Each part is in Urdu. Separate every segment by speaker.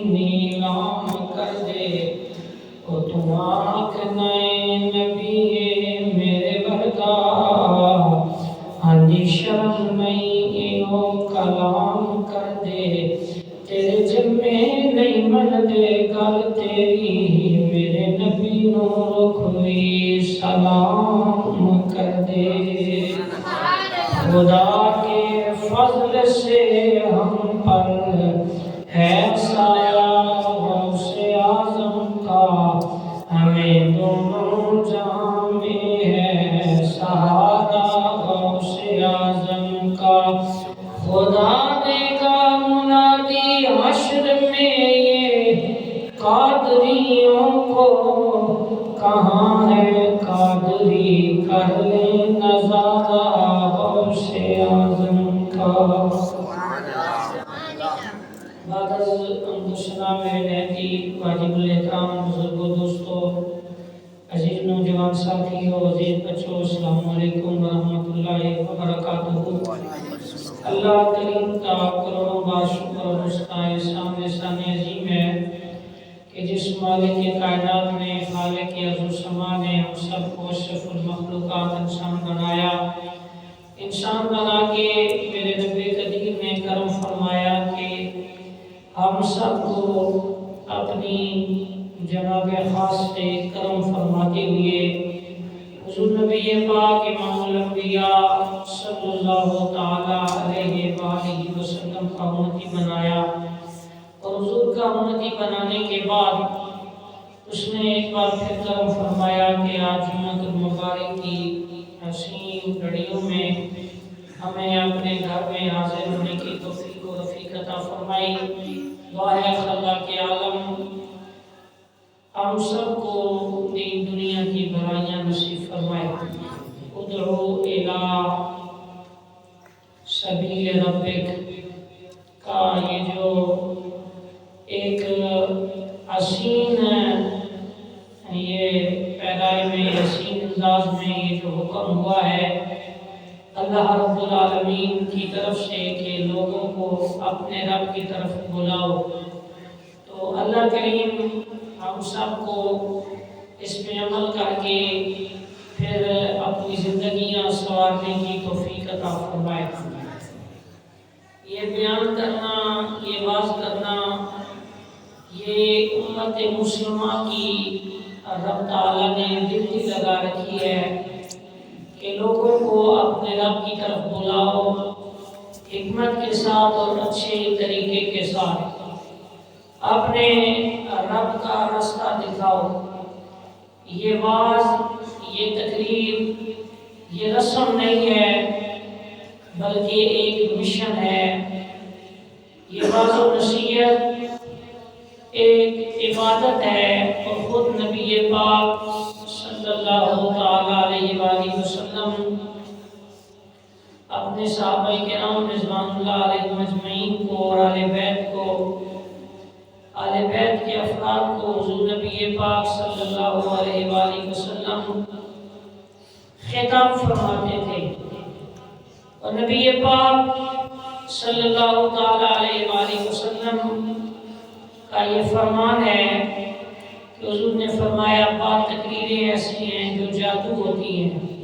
Speaker 1: نیلام کر دے او تو آنکھ نئے نبی میرے ورگا ہاں شرم نہیں او کلام کر دے تیرے جمعے نہیں من دے گل تیری میرے نبی نو رکھوی سلام کر دے خدا کے فضل سے ہم پر ہے سایہ غوث اعظم کا ہمیں دونوں جہاں میں ہے سہارا غوث اعظم کا خدا دے گا منادی حشر میں یہ قادریوں کو کہاں ہے قادری کر لے نظارہ غوث اعظم کا بعد از اندشنا میں نہتی واجب الاحترام بزرگوں دوستو عزیز نوجوان ساتھیو عزیز بچوں السلام علیکم ورحمۃ اللہ وبرکاتہ اللہ کریم کا کروڑوں بار شکر اور اس کا احسان عظیم ہے کہ جس مالک کائنات نے خالق ارض و سما نے ہم سب کو اشرف المخلوقات انسان بنایا انسان بنا کے میرے رب قدیر نے کرم فرمایا کہ ہم سب کو اپنی جناب خاص سے کرم فرماتے ہوئے حضور نبی پاک امام الانبیاء صلی اللہ تعالی علیہ وآلہ وسلم کا امتی بنایا اور حضور کا امتی بنانے کے بعد اس نے ایک بار پھر کرم فرمایا کہ آج جمعۃ المبارک کی حسین گھڑیوں میں ہمیں اپنے گھر میں حاضر ہونے کی توفیق و رفیق عطا فرمائی دعا ہے خالق عالم ہم سب کو دین دنیا کی بھلائیاں نصیب فرمائے ادعو الی سبیل ربک کا یہ جو ایک حسین یہ پیدائے میں حسین انداز میں یہ جو حکم ہوا ہے اللہ رب العالمین کی طرف سے کہ لوگوں کو اپنے رب کی طرف بلاؤ تو اللہ کریم ہم سب کو اس پہ عمل کر کے پھر اپنی زندگیاں سنوارنے کی توفیق عطا فرمائے یہ بیان کرنا یہ واز کرنا یہ امت مسلمہ کی رب تعالیٰ نے دل کی لگا رکھی ہے کہ لوگوں کو اپنے رب کی طرف بلاؤ حکمت کے ساتھ اور اچھے طریقے کے ساتھ اپنے رب کا راستہ دکھاؤ یہ واز یہ تقریر یہ رسم نہیں ہے بلکہ ایک مشن ہے یہ واز و نصیحت ایک عبادت ہے اور خود نبی پاک صلی اللہ تعالی علیہ وآلہ وسلم اپنے صحابہ کرام رضوان اللہ علیہم اجمعین کو اور اہل بیت کو اہل بیت کے افراد کو حضور نبی پاک صلی اللہ علیہ وآلہ وسلم خطاب فرماتے تھے اور نبی پاک صلی اللہ تعالی علیہ وآلہ وسلم کا یہ فرمان ہے کہ حضور نے فرمایا بعض تقریریں ایسی ہیں جو جادو ہوتی ہیں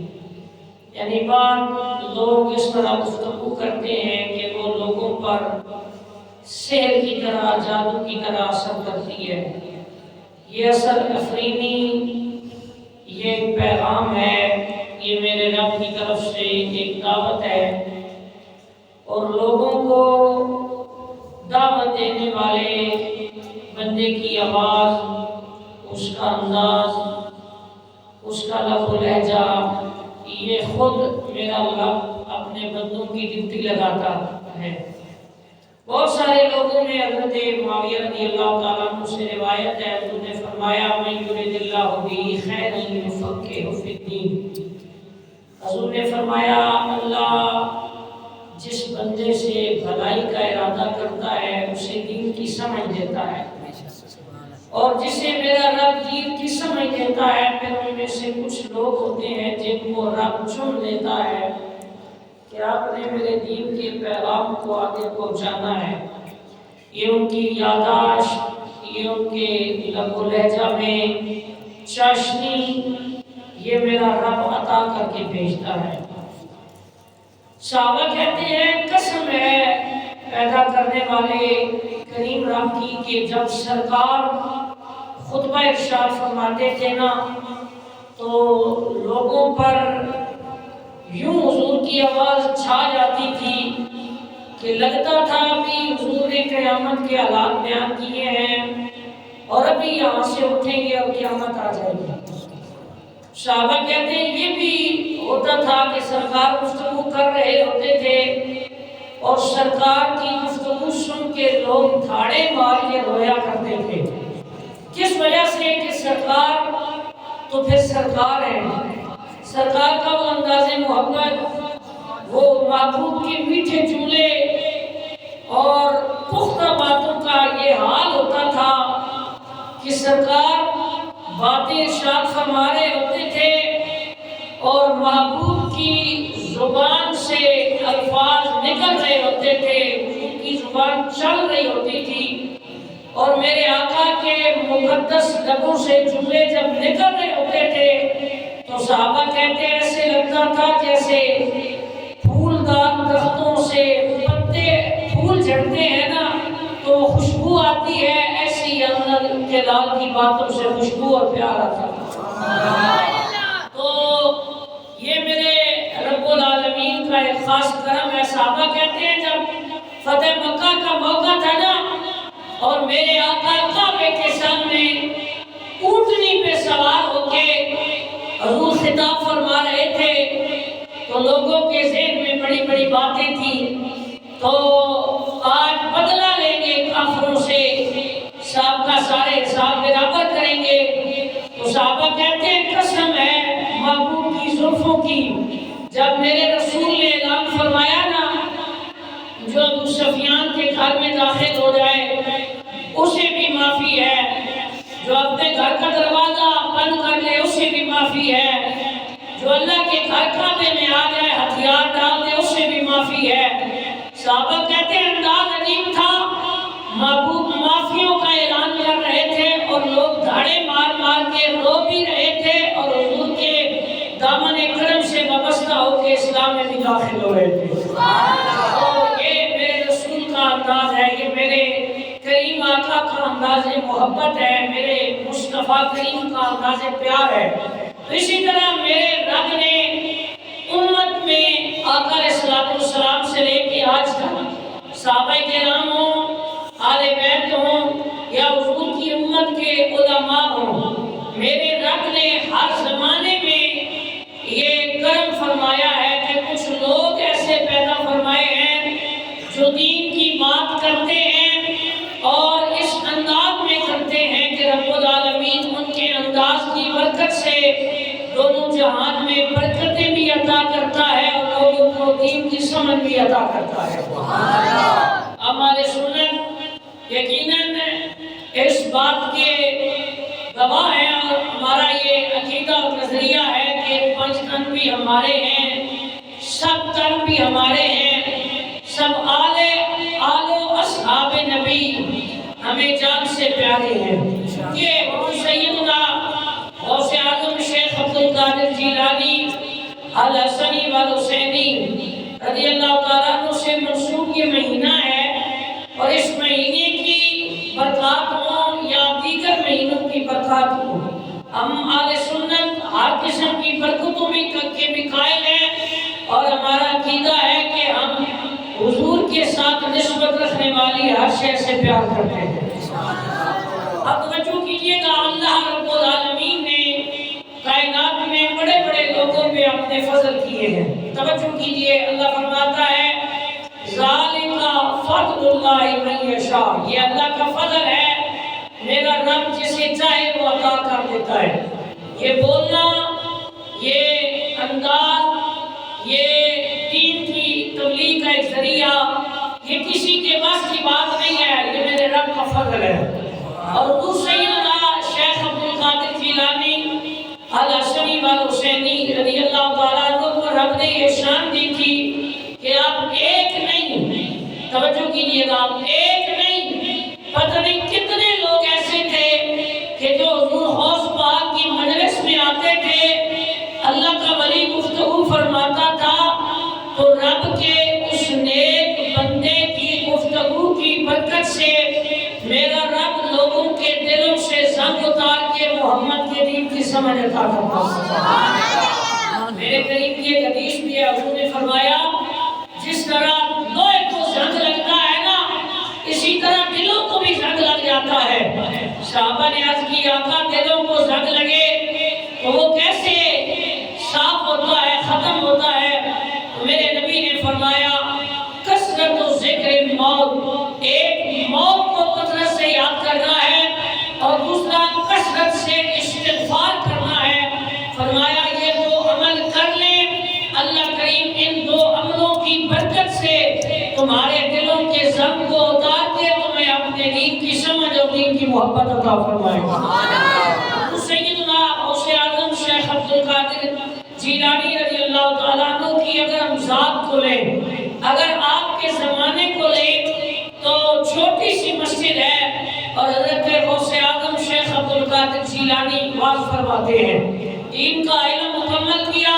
Speaker 1: یعنی بعض لوگ اس طرح گفتگو کرتے ہیں کہ وہ لوگوں پر سحر کی طرح جادو کی طرح اثر کرتی ہے یہ اثر افرینی یہ ایک پیغام ہے یہ میرے رب کی طرف سے ایک دعوت ہے اور لوگوں کو دعوت دینے والے بندے کی آواز اس کا انداز اس کا لب و لہجہ یہ خود میرا رب اپنے بندوں کی ڈیوٹی لگاتا ہے بہت سارے لوگوں میں حضرت معاویہ رضی اللہ تعالیٰ عنہ سے روایت ہے حضور نے فرمایا من یرید اللہ بہ خیرا یفقہہ فی الدین حضور نے فرمایا اللہ جس بندے سے بھلائی کا ارادہ کرتا ہے اسے دین کی سمجھ دیتا ہے اور جسے میرا رب دین کی سمجھ دیتا ہے پھر ان میں سے کچھ لوگ ہوتے ہیں جن کو رب چن لیتا ہے کہ آپ نے میرے دین کے پیغام کو آگے پہنچانا ہے یہ ان کی یاداشت، یہ ان کے لب و لہجہ میں چاشنی، یہ میرا رب عطا کر کے بھیجتا ہے۔ صحابہ کہتے ہیں قسم ہے پیدا کرنے والے کریم رب کی کہ جب سرکار خطبہ ارشاد فرماتے تھے نا تو لوگوں پر یوں حضور کی آواز چھا جاتی تھی کہ لگتا تھا ابھی حضور نے قیامت کے حالات بیان کیے ہیں اور ابھی یہاں سے اٹھیں گے اور قیامت آ جائے گی۔ صحابہ کہتے ہیں یہ بھی ہوتا تھا کہ سرکار گفتگو کر رہے ہوتے تھے اور سرکار کی گفتگو سن کے لوگ دھاڑے مار کے رویا کرتے تھے۔ کس وجہ سے کہ سرکار تو پھر سرکار ہے، سرکار کا وہ انداز محبت، وہ محبوب کے میٹھے جملے اور پختہ باتوں کا یہ حال ہوتا تھا کہ سرکار باتیں ارشاد فرما رہے ہوتے تھے اور محبوب کی زبان سے الفاظ نکل رہے ہوتے تھے، ان کی زبان چل رہی ہوتی تھی اور میرے آقا کے مقدس لبوں سے جملے جب نکل رہے ہوتے تھے تو صحابہ کہتے ہیں ایسے لگتا تھا جیسے پھولدار درختوں سے پتے پھول جھڑتے ہیں نا تو خوشبو آتی ہے، ایسی اللہ کے لال کی باتوں سے خوشبو اور پیار آتا ہے۔ تو یہ میرے رب العالمین کا ایک خاص کرم ہے۔ صحابہ کہتے ہیں جب فتح مکہ کا موقع تھا نا اور میرے آقا کعبے کے سامنے اونٹنی پہ سوار ہو کے حضور خطاب فرما رہے تھے تو لوگوں کے ذہن میں بڑی بڑی باتیں تھیں، تو آج بدلہ لیں گے کافروں سے، سابقہ سارے حساب برابر کریں گے۔ تو صحابہ کہتے ہیں قسم ہے محبوب کی زلفوں کی، جب میرے رسول نے اعلان فرمایا نا جو ابو سفیان کے گھر میں داخل ہو جائے اسے بھی معافی ہے، جو اپنے گھر کا دروازہ بند کر لے اسے بھی معافی ہے، جو اللہ کے گھر کعبے میں آ جائے ہتھیار ڈال دے اسے بھی معافی ہے۔ صحابہ کہتے ہیں انداز عجیب تھا، محبوب معافیوں کا اعلان کر رہے تھے اور لوگ دھاڑے مار مار کے رو بھی رہے تھے اور حضور کے دامن کرم سے وابستہ ہو کے اسلام میں بھی داخل ہو رہے تھے۔ تو یہ میرے رسول کا انداز ہے، یہ میرے کریم آقا کا انداز محبت ہے، میرے مصطفیٰ کریم کا انداز پیار ہے۔ تو اسی طرح میرے رب نے امت میں آقا علیہ السلام سے لے کے آج تک صحابہ کرام ہوں، آل بیت ہوں یا حضور کی امت کے علماء ہوں، میرے رب نے ہر زمانے میں یہ کرم فرمایا ہے کہ کچھ لوگ ایسے پیدا فرمائے ہیں جو دین کی بات کرتے ہیں اور اس انداز میں کرتے ہیں کہ رب العالمین ان کے انداز کی برکت سے دونوں جہان میں برکتیں بھی عطا کرتا ہے اور لوگوں کو دین کی سمجھ بھی عطا کرتا ہے۔ ہمارے سنت یقیناً اس بات کے گواہ ہے اور ہمارا یہ عقیدہ اور نظریہ ہے کہ 5 تن بھی ہمارے ہیں، سب تن بھی ہمارے ہیں، سب آل و اصحاب نبی ہمیں جان سے پیارے ہیں۔ یہ سیدنا غوث اعظم شیخ عبد القادر جیلانی الحسنی والحسینی رضی اللہ تعالیٰ عنہ سے منسوب یہ مہینہ ہے اور اس مہینے کی برکات ہوں یا دیگر مہینوں کی برکات ہوں، ہم آل سنت ہر قسم کی برکتوں میں کے بھی قائل ہیں اور ہمارا عقیدہ ہے کہ ہم حضور کے ساتھ نسبت رکھنے والی ہر شے سے پیار کرتے ہیں۔ اب توجہ کیجئے گا، اللہ رب العالمین نے کائنات میں بڑے بڑے لوگوں پہ اپنے فضل کیے ہیں۔ توجہ کیجئے، اللہ فرماتا ہے ذالک فضل اللہ من یشاء، یہ اللہ کا فضل ہے، میرا رب جسے چاہے وہ عطا کر دیتا ہے۔ یہ بولنا، یہ انداز، یہ دین کی تبلیغ کا ایک ذریعہ، یہ کسی کے بس کی بات نہیں ہے، یہ میرے رب کا فضل ہے۔ اور حضور سیدنا شیخ عبد القادر جیلانی الحسنی والحسینی رضی اللہ تعالیٰ عنہ کو رب نے یہ شان دی تھی کہ آپ ایک نہیں، توجہ کیجئے گا، آپ ایک نہیں پتہ نہیں کتنے لوگ ایسے تھے کہ جو حضور غوث پاک کی مجلس میں آتے تھے، اللہ کا ولی گفتگو فرماتا تھا تو رب کے اس نیک بندے کی گفتگو کی برکت سے میرا رب لوگوں کے دلوں سے زنگ اتار کے محمد کے دین کی سمجھ عطا کرتا۔ میرے قریب کی ایک حدیث بھی ہے، حضور نے فرمایا جس طرح لوہے کو زنگ لگتا ہے نا، اسی طرح دلوں کو بھی زنگ لگ جاتا ہے۔ صحابہ نے عرض کی آقا دلوں کو زنگ لگے تو وہ کیسے صاف ہوتا ہے، ختم ہوتا ہے؟ میرے نبی نے فرمایا کثرت و ذکر موت، ایک موت کو کثرت سے یاد کرنا ہے اور دوسرا کثرت سے استغفار کرنا ہے۔ فرمایا یہ دو عمل کر لیں، اللہ کریم ان دو عملوں کی برکت سے تمہارے دلوں کے زنگ کو اتار کے تمہیں اپنے دین کی سمجھ اور دین کی محبت عطا فرمائے گا۔ سیدنا غوث اعظم شیخ عبد القادر جیلانی رضی اللہ تعالیٰ عنہ کی اگر ہم ذات کو لیں، اگر آپ کے زمانے کو لیں تو چھوٹی سی مسجد ہے اور حضرت غوث اعظم شیخ عبد القادر جیلانی واعظ فرماتے ہیں، دین کا علم مکمل کیا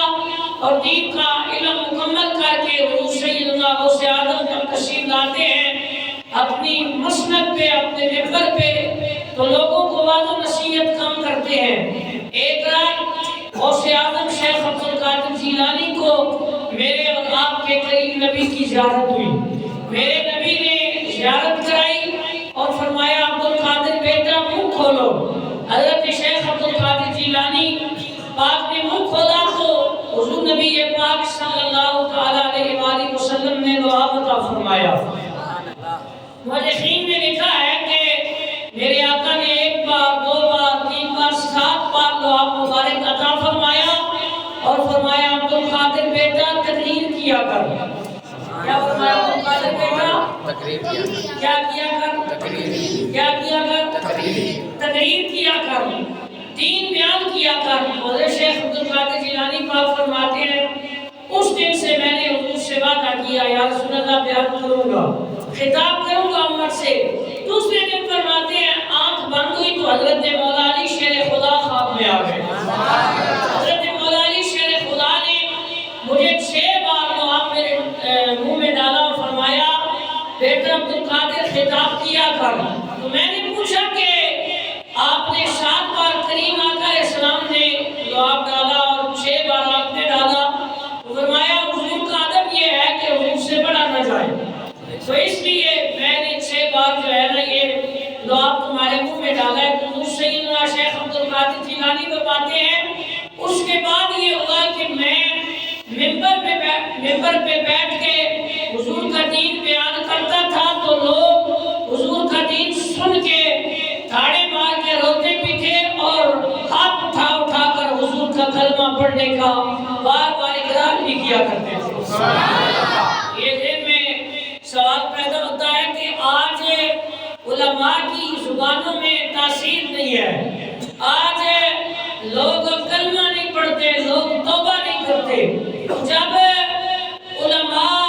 Speaker 1: اور دین کا علم مکمل کر کے حضور سیدنا غوث اعظم جب تشریف لاتے ہیں اپنی مسند پہ، اپنے منبر پہ، تو لوگوں کو واعظ و نصیحت کم کرتے ہیں۔ ایک رات غوث اعظم شیخ عبد القادر جیلانی کو میرے اور آپ کے قریب نبی کی زیارت ہوئی، میرے نبی نے زیارت کرائی اور فرمایا عبد القادر بیٹا منہ کھولو۔ حضرت شیخ عبد القادر جیلانی پاک نے منہ کھولا تو حضور نبی پاک صلی اللہ تعالیٰ علیہ وآلہ وسلم نے دعا عطا فرمایا۔ مؤرخین نے لکھا ہے کہ میرے آقا نے ایک بار، دو بار، تین بار، 7 بار دعا مبارک عطا فرمایا اور فرمایا عبد القادر بیٹا تقریر کیا کر۔ کیا فرمایا عبد القادر بیٹا؟ تقریر کیا کیا کر؟ کیا کیا کر؟ تقریر کیا کر، دین بیان کیا کر۔ حضرت شیخ عبد القادر جیلانی پاک فرماتے ہیں اس دن سے میں نے حضور سے وعدہ کیا یا رسول اللہ بیان کروں گا، خطاب کروں گا امت سے۔ دوسرے دن فرماتے ہیں آنکھ بند ہوئی تو حضرت مولا علی شیر خدا خواب میں آ گئے۔ حضرت مولا علی شیر خدا نے مجھے 6 بار دعا میرے منہ میں ڈالا اور فرمایا بیٹا عبد القادر خطاب کیا کر۔ تو میں نے پوچھا کہ آپ نے 7 بار کریم آقا اسلام نے دعا ڈالا اور 6 بار آپ نے ڈالا، تو فرمایا حضور کا ادب یہ ہے کہ حضور سے بڑا نہ جائے، تو اس لیے میں نے 6 بار جو ہے نا یہ دعا تمہارے منہ میں ڈالا ہے۔ تو حضور سیدنا شیخ عبد القادر جیلانی فرماتے ہیں اس کے بعد یہ ہوا کہ میں منبر پہ بیٹھ کے حضور کا دین بیان کرتا تھا تو لوگ حضور کا دین سن کے تھاڑے مار کے روتے بھی تھے اور ہاتھ اٹھا اٹھا کر حضور کا کلمہ پڑھنے کا بار بار اقرار بھی کیا کرتے تھے۔ یہ ذہن میں سوال پیدا ہوتا ہے کہ آج علماء کی زبانوں میں تاثیر نہیں ہے، آج لوگ کلمہ نہیں پڑھتے، لوگ توبہ نہیں کرتے۔ جب علماء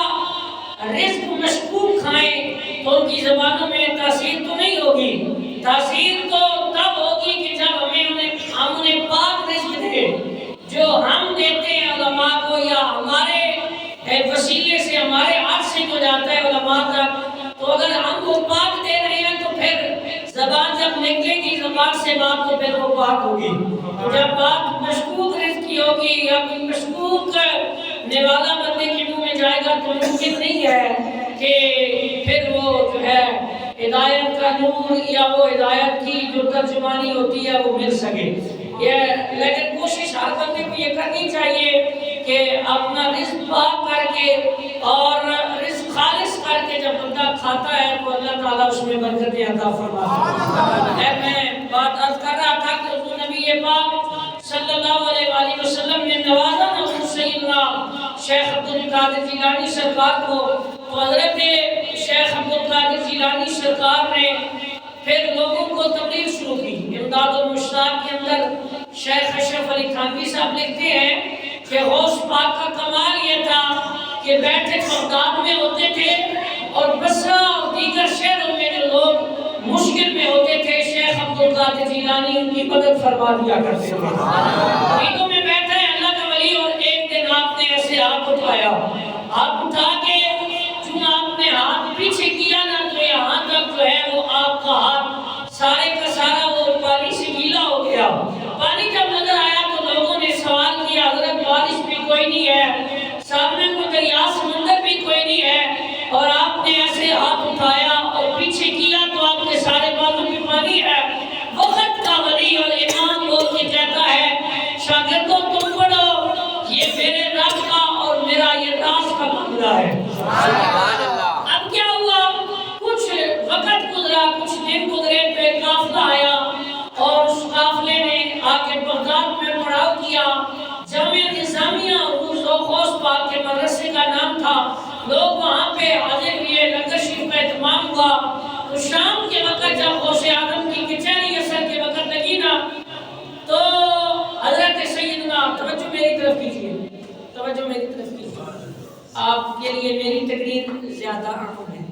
Speaker 1: رزق مشکوک کھائیں تو ان کی زبانوں میں تاثیر تو نہیں ہوگی، تاثیر تو تب ہوگی کہ جب ہم انہیں پاک رزق دیں جو ہم دیتے ہیں علماء کو، یا ہمارے وسیلے سے ہمارے ہاتھ سے جو جاتا ہے علماء تک، تو اگر ہم وہ پاک دے رہے ہیں تو پھر زبان جب نکلے گی زبان سے بات تو پھر وہ پاک ہوگی۔ جب بات مشکوک رزق کی ہوگی یا کوئی مشکوک نوالا بندے کے منہ میں جائے گا تو ممکن نہیں ہے کہ پھر وہ جو ہے ہدایت کا نور یا وہ ہدایت کی جو ترجمانی ہوتی ہے وہ مل سکے۔ لیکن کوشش ہر بندے کو یہ کرنی چاہیے کہ اپنا رزق پاک کر کے اور رزق خالص کر کے جب بندہ کھاتا ہے تو اللہ تعالیٰ اس میں برکت عطا فرماتا ہے۔ میں بات عرض کر رہا تھا کہ حضور نبی پاک صلی اللہ علیہ وآلہ وسلم نے نوازا حضور سیدنا شیخ عبد القادر جیلانی سرکار کو، تو حضرت شیخ عبد القادر جیلانی سرکار نے پھر لوگوں کو تبلیغ شروع کی۔ امداد المشتاق کے اندر شیخ اشرف علی تھانوی صاحب لکھتے ہیں کہ غوث پاک کا کمال یہ تھا کہ بیٹھے بغداد میں ہوتے تھے اور بصرہ اور دیگر شہروں میں جو لوگ مشکل میں ہوتے تھے شیخ عبدالقادر جیلانی ان کی مدد فرما دیا کرتے تھے. عیدوں میں بیٹھے ہیں اللہ کا ولی اور ایک دن آپ نے ایسے ہاتھ اٹھایا, ہاتھ اٹھا کے چون آپ نے ہاتھ پیچھے کیا نا تو یہاں تک جو ہے وہ آپ کا ہاتھ سارے کا سارا وہ پانی سے گیلا ہو گیا. پانی جب نظر آیا تو لوگوں نے سوال کیا حضرت بارش بھی کوئی نہیں ہے, سامنے کوئی دریا سمندر بھی کوئی نہیں ہے, اور آپ نے ایسے ہاتھ اٹھایا اور پیچھے کیا تو آپ کے سارے بازو میں پانی ہے. وقت کا ولی اور امام بول کے کہتا ہے شاگردوں تم پڑھو یہ میرے رب کا اور میرا یہ راز کا معاملہ ہے. اب کیا ہوا, کچھ وقت گزرا, کچھ دن گزرے تو ایک قافلہ آیا اور اس قافلے نے آ کے بغداد میں پڑاؤ کیا. جامعہ نظامیہ عروض و خوص پاک کے مدرسے کا نام تھا. لوگ وہاں پہ حاضر ہوئے, لنگر شریف کا اہتمام ہوا. تو شام کے وقت جب غوث اعظم کی کچہری اثر کے وقت لگی نا تو حضرت سیدنا, توجہ میری طرف کیجیے, توجہ میری طرف کیجیے, آپ کے لیے میری تقریر زیادہ اہم ہے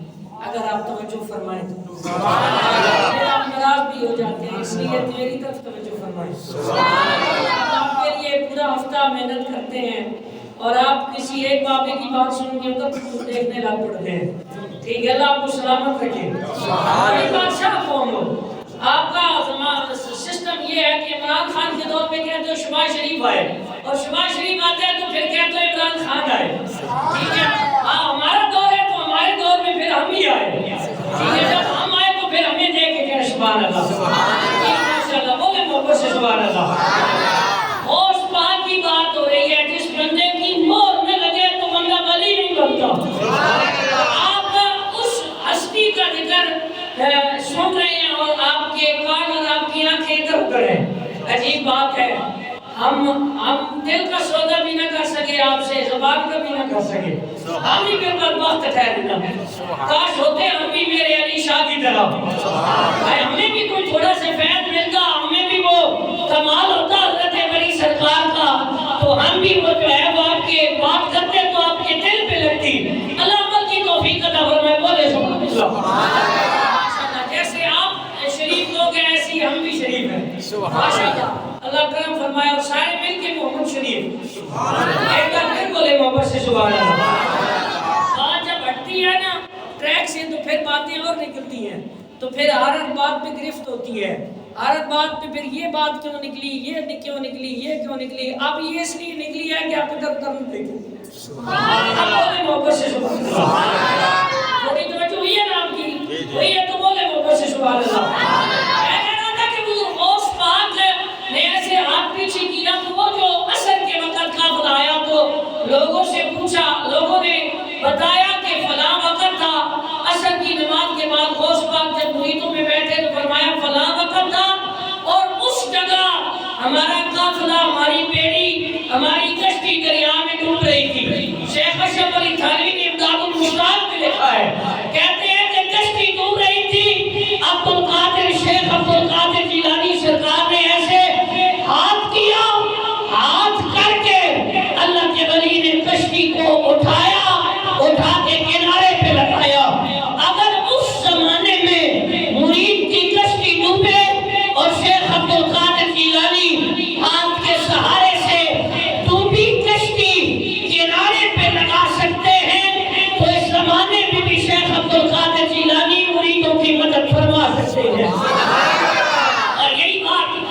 Speaker 1: اگر آپ توجہ فرمائیں تو. آپ ناراض بھی ہو جاتے ہیں اس لیے میری طرف توجہ فرمائیں. آپ کے لیے پورا ہفتہ محنت کرتے ہیں اور آپ کسی ایک بابے کی بات سن کے تو دیکھنے لگ پڑتے ہیں. ٹھیک ہے, اللہ آپ کو سلامت رکھے. بادشاہ قوم ہو, آپ کا سسٹم یہ ہے کہ عمران خان کے دور میں کہتے ہو شہباز شریف آئے, اور شہباز شریف آتے ہیں تو پھر کہتے ہو عمران خان آئے. ٹھیک ہے, ہمارا دور ہے تو ہمارے دور میں پھر ہم ہی آئے. ٹھیک ہے, جب ہم آئے تو پھر ہمیں دیکھ کے کہنا سبحان اللہ. ماشاءاللہ, بولے محبت سے سبحان اللہ. غوث پاک کی بات ہو رہی ہے, جس بندے کی مہر میں لگے تو بندہ ولی نہیں بنتا. آپ اس ہستی کا ذکر سن رہے ہیں اور آپ کے کان اور آپ کی آنکھیں ادھر ادھر ہیں. عجیب بات ہے, ہم دل کا سودا بھی نہ کر سکے, آپ سے زبان کا بھی نہ کر سکے. ہم ہی بالکل وقت ٹھہرنا, کاش ہوتے ہم بھی میرے علی شاہ کی طرح, ہمیں بھی کوئی تھوڑا سے فیض ملتا, ہمیں بھی وہ کمال ہوتا حضرت بڑی سرکار کا, تو ہم بھی وہ جو ہے وہ آپ کے بات کرتے تو آپ کے دل پہ لگتی. اللہ عمل کی توفیق عطا فرمائے, بولے سبحان اللہ. جیسے آپ شریف لوگ ہیں ایسی ہم بھی شریف ہیں ماشاءاللہ. اللہ کرم فرمائے اور سارے مل کے محمد شریف ایک بار پھر بولے محبت سے سبحان اللہ. بات جب ہٹتی ہے نا ٹریک سے تو پھر باتیں اور نکلتی ہیں, تو پھر ہر بات پہ گرفت ہوتی ہے. ہر بات پہ پھر یہ بات کیوں نکلی, یہ کیوں نکلی, یہ کیوں نکلی. اب یہ اس لیے نکلی ہے کہ آپ ادھر ادھر نہیں دیکھیں. اب بولے محبت سے سبحان اللہ. تھوڑی توجہ ہوئی ہے نا آپ کی, ہوئی ہے تو بولے محبت سے سبحان اللہ. میں کہہ رہا تھا کہ وہ غوث پاک نے ایسے ہاتھ پیچھے کیا تو وہ جو اثر کے وقت قافلہ آیا تو لوگوں سے پوچھا, لوگوں نے بتایا کہ فلاں وقت تھا. اثر کی نماز کے بعد غوث پاک جب مریدوں میں بیٹھے تو فرمایا فلاں وقت تھا اور اس جگہ ہمارا قافلہ, ہماری بیڑی, ہماری کشتی دریا میں ڈوب رہی تھی. شیخ اشرف علی تھانوی نے امداد المشتاق میں لکھا ہے, کہتے ہیں کہ کشتی ڈوب رہی تھی, عبدالقادر شیخ عبدالقادر جیلانی سرکار نے ایسے ہاتھ کیا, ہاتھ کر کے اللہ کے ولی نے کشتی کو اٹھایا, اٹھا کے کنارے پہ لگایا. اگر اس زمانے میں مرید کی کشتی ڈوبے اور شیخ عبدالقادر جیلانی ہاتھ کے سہارے سے ڈوبی کشتی کنارے پہ لگا سکتے ہیں تو اس زمانے میں بھی شیخ عبدالقادر جیلانی مریدوں کی مدد فرما سکتے ہیں. اور یہی بات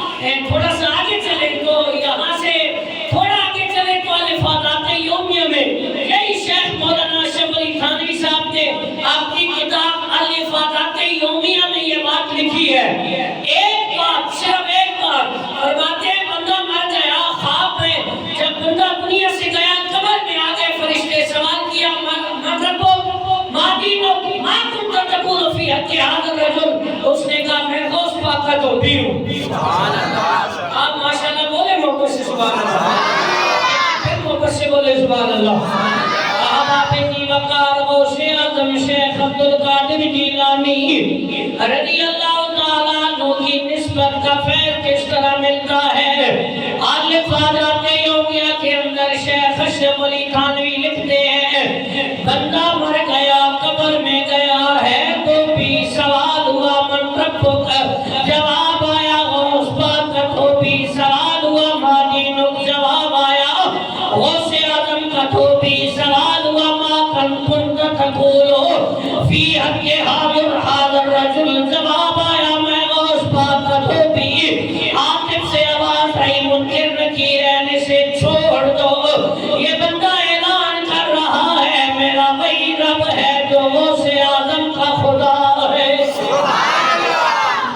Speaker 1: تھوڑا سا آگے چلے تو یہاں سے تھوڑا آگے چلے تو الفاظات یومیہ میں یہی شیخ مولانا اشرف علی تھانوی صاحب نے آپ کی کتاب الفاظات یومیہ میں یہ بات لکھی ہے. ایک بات, صرف ایک بات فرماتے ہیں, بندہ مر گیا خواب میں, جب بندہ دنیا سے گیا قبر میں آ گئے فرشتے, سوال کیا من ربک ما دینک ما کنت تقول فی حق ھذا الرجل, اس نے کہا میں غوث پاک کا توبی ہوں. سبحان اللہ. آپ ماشاءاللہ بولے محبت سے سبحان اللہ, پھر محبت سے بولے سبحان اللہ. آپ اپنی وقار غوث اعظم شیخ عبدالقادر جیلانی رضی اللہ تعالیٰ عنہ کی نسبت کا فیض کس طرح ملتا ہے. الفاظات یومیہ کے اندر شیخ اشرف علی تھانوی لکھتے ہیں, بندہ مر گیا قبر میں گیا ہے تو بھی سوال ہوا من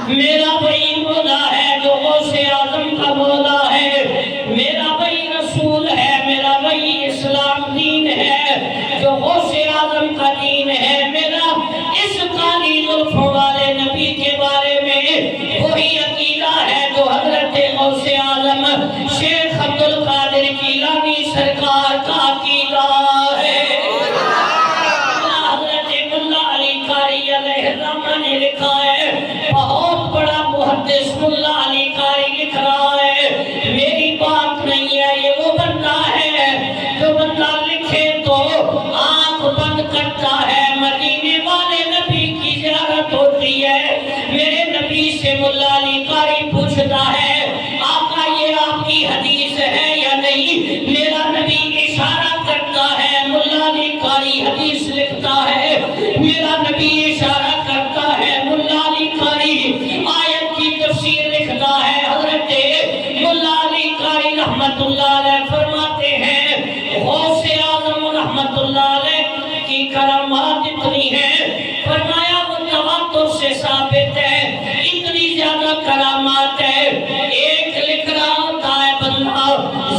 Speaker 1: میرا وہی مولا ہے جو غوث اعظم کا مولا ہے، میرا وہی رسول ہے، میرا وہی اسلام دین ہے جو غوث اعظم کا دین ہے، میرا اس کالی زلفوں والے نبی کے بارے میں وہی عقیدہ ہے جو حضرت غوث اعظم شیخ عبد القادر جیلانی سرکار کا عقیدہ ہے۔ حضرت ملا علی قاری علیہ الرحمہ نے لکھا ہے، بہت بڑا محدث ملا علی قاری لکھ رہا ہے، میری بات نہیں ہے، یہ وہ بندہ ہے جو بندہ لکھے تو آنکھ بند کرتا ہے، مدینے والے نبی کی زیارت ہوتی ہے، میرے نبی سے ملا علی قاری پوچھتا ہے آقا یہ آپ کی حدیث ہے یا نہیں، میرا نبی اشارہ کرتا ہے، ملا علی قاری حدیث لکھتا ہے، میرا نبی اشارہ کرتا ہے، ملا علی قاری آیت کی تفسیر لکھتا ہے، حضرت ملا علی قاری رحمت اللہ علیہ فرماتے ہیں غوث اعظم رحمت اللہ علیہ کی کرامات اتنی ہیں، فرمایا وہ تواتر سے ثابت ہے، اتنی زیادہ کرامات ہے، ایک لکھ رہا ہوتا ہے بندہ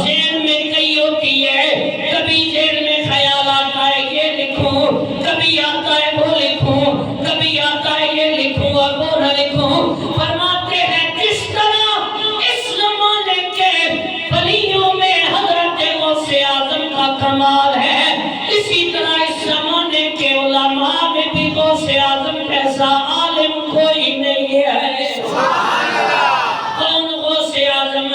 Speaker 1: ذہن میں کئی ہوتی ہے، کبھی ذہن میں خیال آتا ہے یہ لکھوں، کبھی آتا ہے وہ لکھوں، کبھی آتا ہے یہ لکھوں اور وہ نہ لکھوں، فرماتے ہیں جس طرح اس زمانے کے ولیوں میں حضرت غوث اعظم کا کمال ہے، اسی طرح اس زمانے کے علماء میں بھی غوث اعظم جیسا عالم کوئی نہیں ہے۔ کون غوث اعظم؟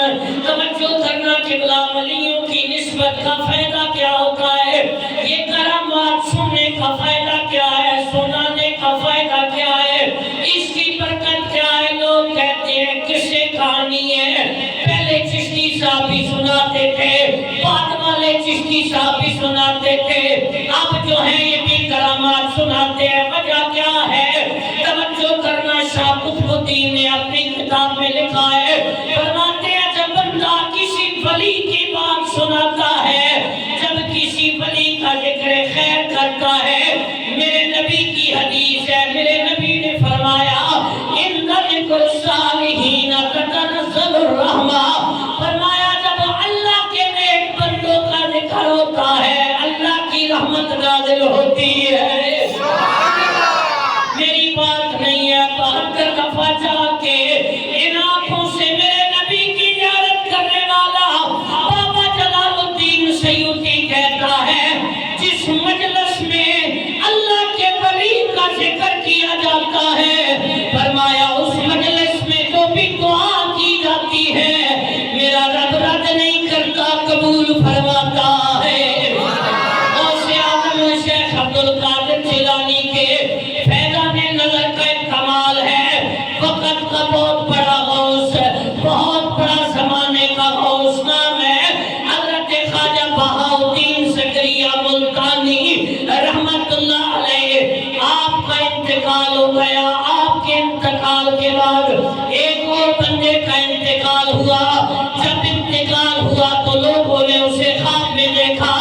Speaker 1: توجہ کرنا قبلہ ولیوں کی نسبت کا فائدہ کیا ہوتا ہے، یہ کرامات سننے کا فائدہ کیا ہے، سنانے کا فائدہ کیا ہے، اس کی برکت کیا ہے؟ لوگ کہتے ہیں قصے کہانی ہے، پہلے چشتی صاحب بھی سناتے تھے، بعد والے چشتی صاحب بھی سناتے تھے، اب جو ہیں یہ بھی کرامات سناتے ہیں، وجہ کیا ہے؟ توجہ کرنا، شاہ قطب الدین نے اپنی کتاب میں لکھا ہے، فرماتے ہیں جب بندہ کسی ولی کی بات سناتا ہے، جب کسی ولی کا ذکر خیر کرتا ہے، میرے نبی کی حدیث ہے، میرے نبی نے فرمایا ان ذکر الصالحین تتنزل الرحمہ، فرمایا جب اللہ کے نیک بندوں کا ذکر ہوتا ہے اللہ کی رحمت نازل ہوتی ہے۔ میری بات نہیں ہے، 72 دفعہ جا کے ان آنکھوں سے میرے نبی کی زیارت کرنے والا بابا جلال الدین سیوطی کہتا ہے جس مجلس میں اللہ کے ولی کا ذکر کیا جاتا ہے، فرمایا اس مجلس میں جو بھی دعا کی جاتی ہے میرا رب رد نہیں کرتا، قبول فرماتا ہے۔ غوث اعظم شیخ عبد القادر جیلانی کے فیضان نظر کا ایک کمال ہے، وقت کا بہت بڑا غوث، بہت بڑا زمانے کا غوث، نام ہے حضرت خواجہ بہاؤالدین زکریا ملتانی رحمت اللہ علیہ۔ آپ کا انتقال ہو گیا، آپ کے انتقال کے بعد ایک اور بندے کا انتقال ہوا، جب انتقال ہوا تو لوگوں نے اسے خواب میں دیکھا،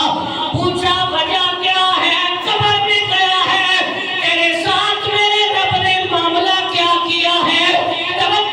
Speaker 1: پوچھا وجہ کیا ہے؟ قبر میں گیا ہے، تیرے ساتھ میرے رب نے معاملہ کیا کیا ہے؟ توجہ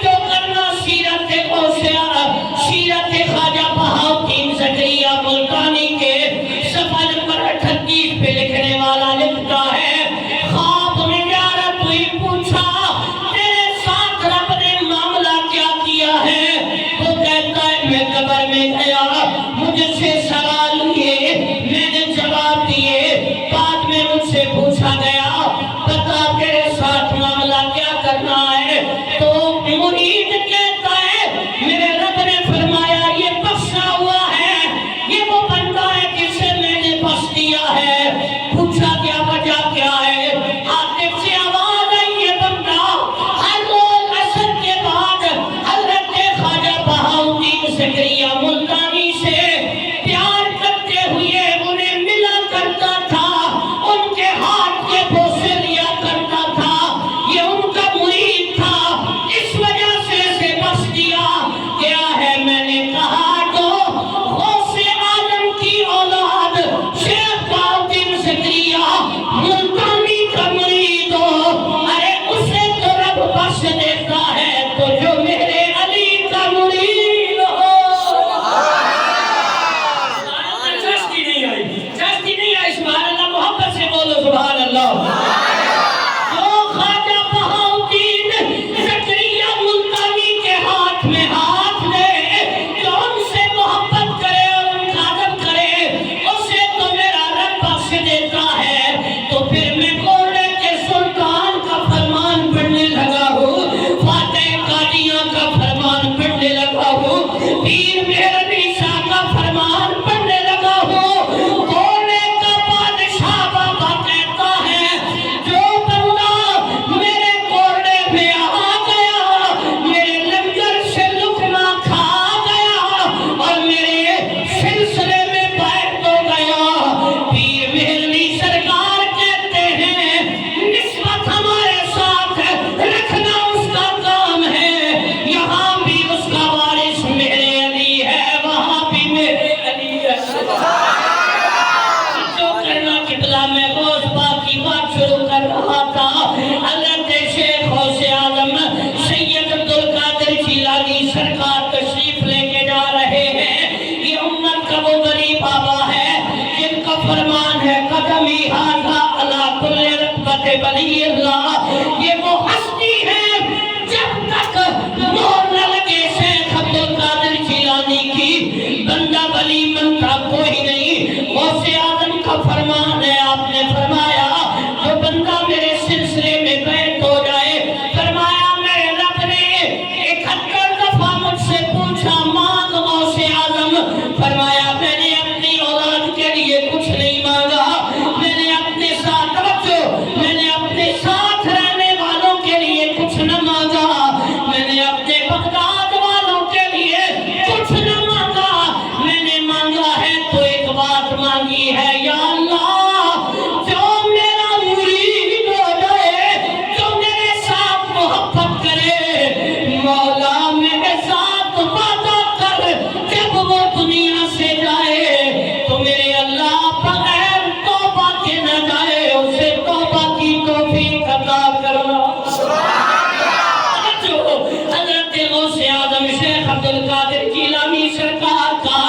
Speaker 1: القادر جیلانی سرکار کا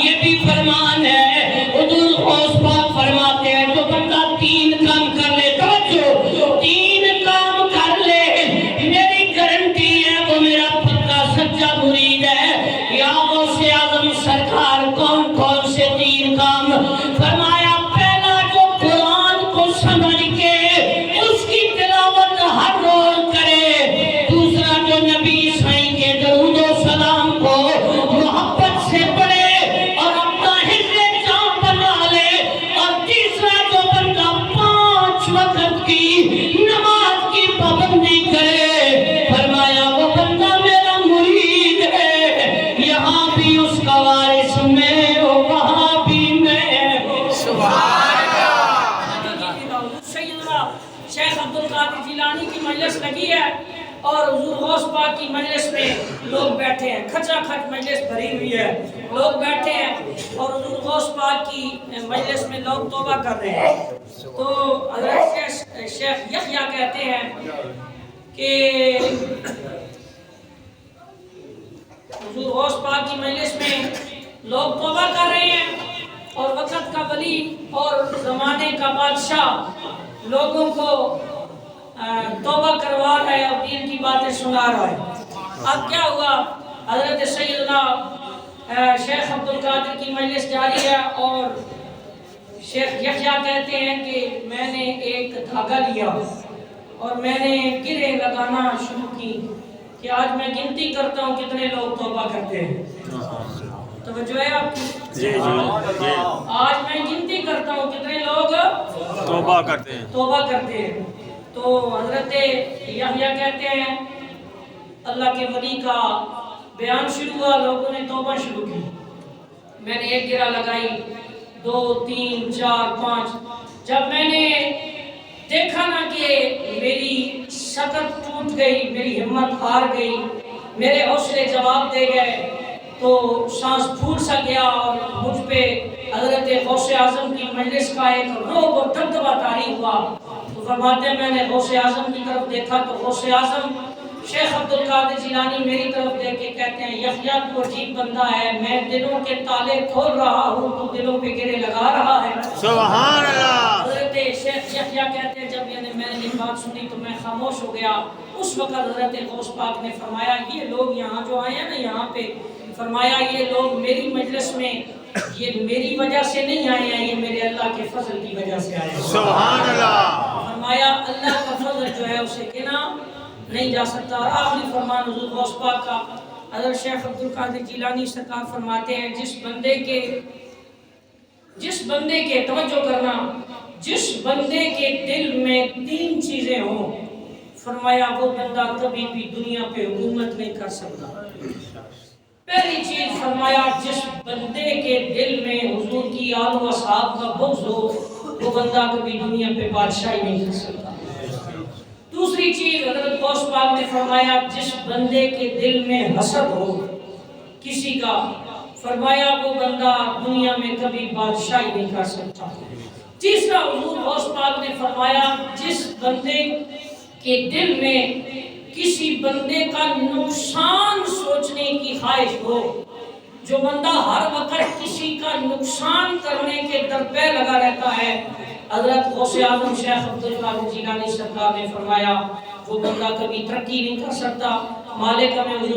Speaker 1: یہ بھی فرمان ہے، حضور غوث پاک فرماتے ہیں جو بندہ 3 کام کر لے، توجہ 3 کام کر لے، میری گارنٹی ہے وہ میرا پکا سچا مرید ہے۔ یا غوث اعظم سرکار کون کون سے 3 کام فرمایا؟ پہلا جو قرآن کو سمجھ کے اس کی تلاوت ہر روز کرے، دوسرا جو نبی سائیں کے درود و سلام کو محبت سے پڑھے اور اپنا حفظ جان بنا لے، اور تیسرا جو بندہ 5 وقت کی نماز کی پابندی کرے، فرمایا وہ بندہ میرا مرید ہے، یہاں بھی اس کا وارث میں وہاں بھی میں۔ سبحان سیدنا شیخ عبدالقادر جیلانی کی مجلس لگی ہے اور حضور غوث پاک کی مجلس میں لوگ بیٹھے ہیں، کھچا کھچ مجلس بھری ہوئی ہے، لوگ بیٹھے ہیں اور حضور غوث پاک کی مجلس میں لوگ توبہ کر رہے ہیں۔ تو حضرت شیخ یحییٰ کہتے ہیں کہ حضور غوث پاک کی مجلس میں لوگ توبہ کر رہے ہیں اور وقت کا ولی اور زمانے کا بادشاہ لوگوں کو توبہ کروا رہا ہے اور دین کی باتیں سنا رہا ہے۔ اب کیا ہوا؟ حضرت سیدنا شیخ عبدالقادر کی مجلس جاری ہے اور شیخ یحییٰ کہتے ہیں کہ میں نے ایک دھاگا لیا اور میں نے گرے لگانا شروع کی کہ آج میں گنتی کرتا ہوں کتنے لوگ توبہ کرتے ہیں۔ توجہ ہے آپ کی؟ آج میں گنتی کرتا ہوں کتنے لوگ توبہ کرتے ہیں۔ تو حضرت یحییٰ کہتے ہیں اللہ کے ولی کا بیان شروع ہوا، لوگوں نے توبہ شروع کی، میں نے ایک گرہ لگائی، 2 3 4 5، جب میں نے دیکھا نا کہ میری شکت ٹوٹ گئی، میری ہمت ہار گئی، میرے حوصلے جواب دے گئے، تو سانس پھوٹ سا گیا اور مجھ پہ حضرت غوث اعظم کی مجلس کا ایک رعب اور دبدبہ طاری ہوا۔ تو فرماتے ہیں میں نے غوث اعظم کی طرف دیکھا تو غوث اعظم شیخ عبدالقادر جیلانی میری طرف دیکھ کے کہتے ہیں یحییٰ تو عجیب بندہ ہے، میں دلوں کے تالے کھول رہا ہوں تو دلوں پہ گرے لگا رہا ہے۔ سبحان اللہ۔ حضرت شیخ یحییٰ کہتے ہیں جب میں نے یہ بات سنی تو میں خاموش ہو گیا۔ اس وقت حضرت غوث پاک نے فرمایا یہ لوگ یہاں جو آئے ہیں نا یہاں پہ، فرمایا یہ لوگ میری مجلس میں یہ میری وجہ سے نہیں آئے ہیں، یہ میرے اللہ کے فضل کی وجہ سے آئے ہیں۔ سبحان اللہ۔ فرمایا اللہ کا فضل جو ہے اسے گنا نہیں جا سکتا۔ اور آخری فرمان حضور غوث پاک کا، حضرت شیخ عبدالقادر جیلانی سرکار فرماتے ہیں جس بندے کے توجہ کرنا، جس بندے کے دل میں 3 چیزیں ہوں، فرمایا وہ بندہ کبھی بھی دنیا پہ حکومت نہیں کر سکتا۔ پہلی چیز فرمایا جس بندے کے دل میں حضور کی آل و اصحاب کا بغض ہو وہ بندہ کبھی دنیا پہ بادشاہی نہیں کر سکتا۔ دوسری چیز حضرت غوث پاک نے فرمایا جس بندے کے دل میں حسد ہو کسی کا، فرمایا وہ بندہ دنیا میں کبھی بادشاہی نہیں کر سکتا۔ تیسرا حضور غوث پاک نے فرمایا جس بندے کے دل میں کسی بندے کا نقصان سوچنے کی خواہش ہو، جو بندہ ہر وقت کسی کا نقصان کرنے کے درپے لگا رہتا ہے، حضرت غوث اعظم شیخ عبدالقادر جیلانی سرکار نے فرمایا وہ بندہ کبھی ترقی نہیں کر سکتا۔ مالک ہمیں